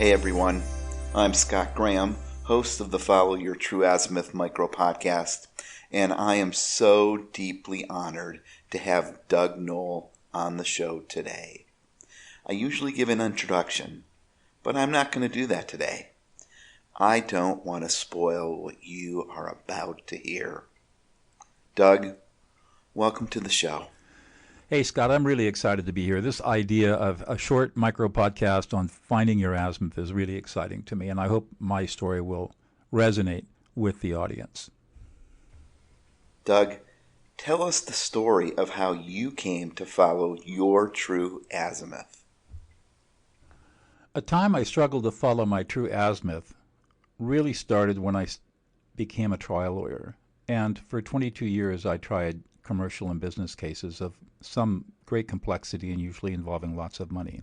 Hey everyone, I'm Scott Graham, host of the Follow Your True Azimuth micro podcast, and I am so deeply honored to have Doug Noll on the show today. I usually give an introduction, but I'm not going to do that today. I don't want to spoil what you are about to hear. Doug, welcome to the show. Hey, Scott, I'm really excited to be here. This idea of a short micro podcast on finding your azimuth is really exciting to me, and I hope my story will resonate with the audience. Doug, tell us the story of how you came to follow your true azimuth. A time I struggled to follow my true azimuth really started when I became a trial lawyer. And for 22 years, I tried commercial and business cases of some great complexity and usually involving lots of money.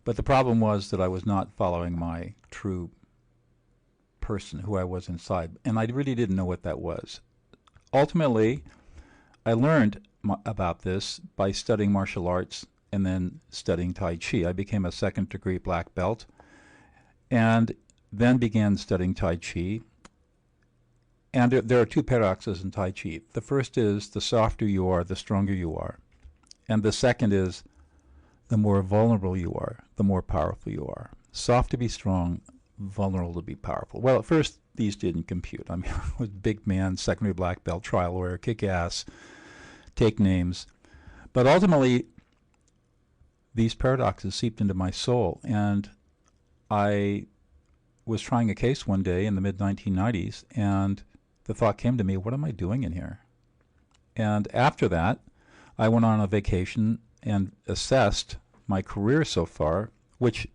But the problem was that I was not following my true person, who I was inside, and I really didn't know what that was. Ultimately, I learned about this by studying martial arts and then studying Tai Chi. I became a second-degree black belt and then began studying Tai Chi. And there are two paradoxes in Tai Chi. The first is the softer you are, the stronger you are. And the second is the more vulnerable you are, the more powerful you are. Soft to be strong, vulnerable to be powerful. Well, at first, these didn't compute. I mean, I was a big man, secondary black belt, trial lawyer, kick ass, take names. But ultimately, these paradoxes seeped into my soul. And I was trying a case one day in the mid-1990s, and the thought came to me, what am I doing in here? And after that, I went on a vacation and assessed my career so far, which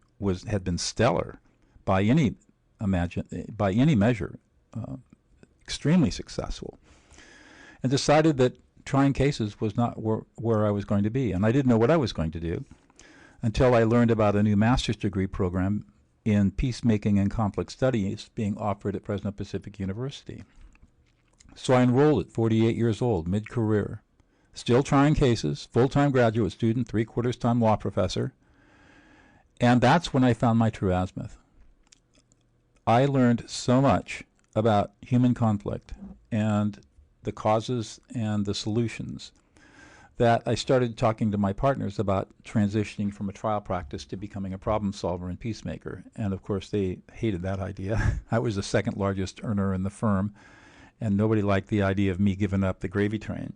had been stellar by any measure, extremely successful, and decided that trying cases was not where I was going to be. And I didn't know what I was going to do until I learned about a new master's degree program in peacemaking and conflict studies being offered at Fresno Pacific University. So I enrolled at 48 years old, mid-career, still trying cases, full-time graduate student, three-quarters-time law professor. And that's when I found my true azimuth. I learned so much about human conflict and the causes and the solutions that I started talking to my partners about transitioning from a trial practice to becoming a problem solver and peacemaker. And of course, they hated that idea. I was the second largest earner in the firm, and nobody liked the idea of me giving up the gravy train.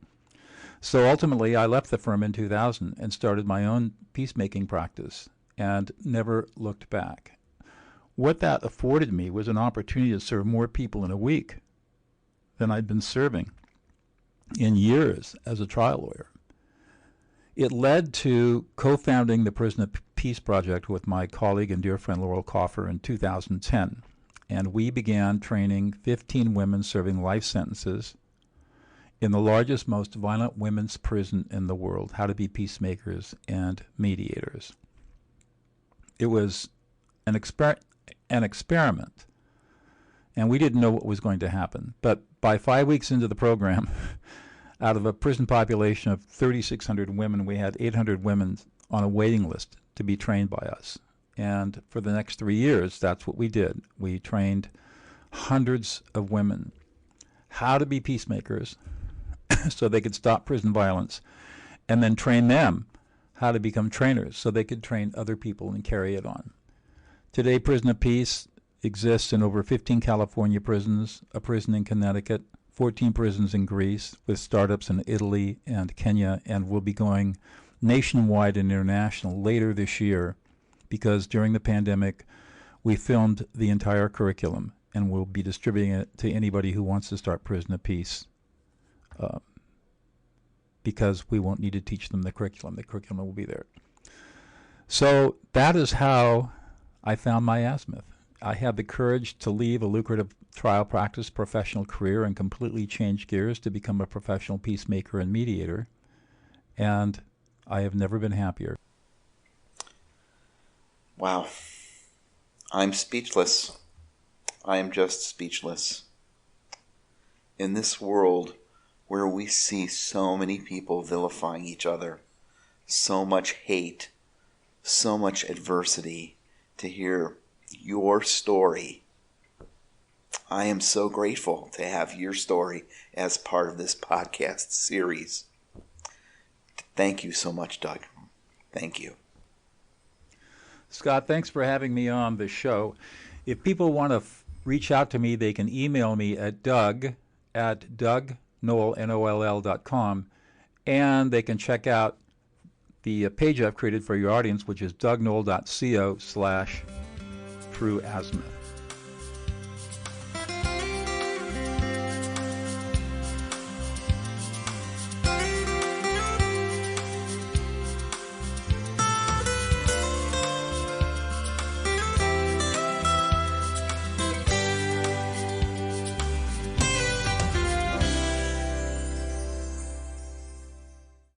So ultimately, I left the firm in 2000 and started my own peacemaking practice and never looked back. What that afforded me was an opportunity to serve more people in a week than I'd been serving in years as a trial lawyer. It led to co-founding the Prison of Peace Project with my colleague and dear friend Laurel Coffer in 2010. And we began training 15 women serving life sentences in the largest, most violent women's prison in the world, how to be peacemakers and mediators. It was an experiment, and we didn't know what was going to happen. But by 5 weeks into the program, out of a prison population of 3,600 women, we had 800 women on a waiting list to be trained by us. And for the next 3 years, that's what we did. We trained hundreds of women how to be peacemakers so they could stop prison violence, and then train them how to become trainers so they could train other people and carry it on. Today, Prison of Peace exists in over 15 California prisons, a prison in Connecticut, 14 prisons in Greece, with startups in Italy and Kenya, and will be going nationwide and international later this year, because during the pandemic, we filmed the entire curriculum and we'll be distributing it to anybody who wants to start Prison of Peace, because we won't need to teach them the curriculum. The curriculum will be there. So that is how I found my azimuth. I had the courage to leave a lucrative trial practice professional career and completely change gears to become a professional peacemaker and mediator, and I have never been happier. Wow. I'm speechless. I am just speechless. In this world where we see so many people vilifying each other, so much hate, so much adversity, to hear your story. I am so grateful to have your story as part of this podcast series. Thank you so much, Doug. Thank you. Scott, thanks for having me on the show. If people want to reach out to me, they can email me at doug@dougnoll.com, and they can check out the page I've created for your audience, which is dougnoll.co/trueazimuth.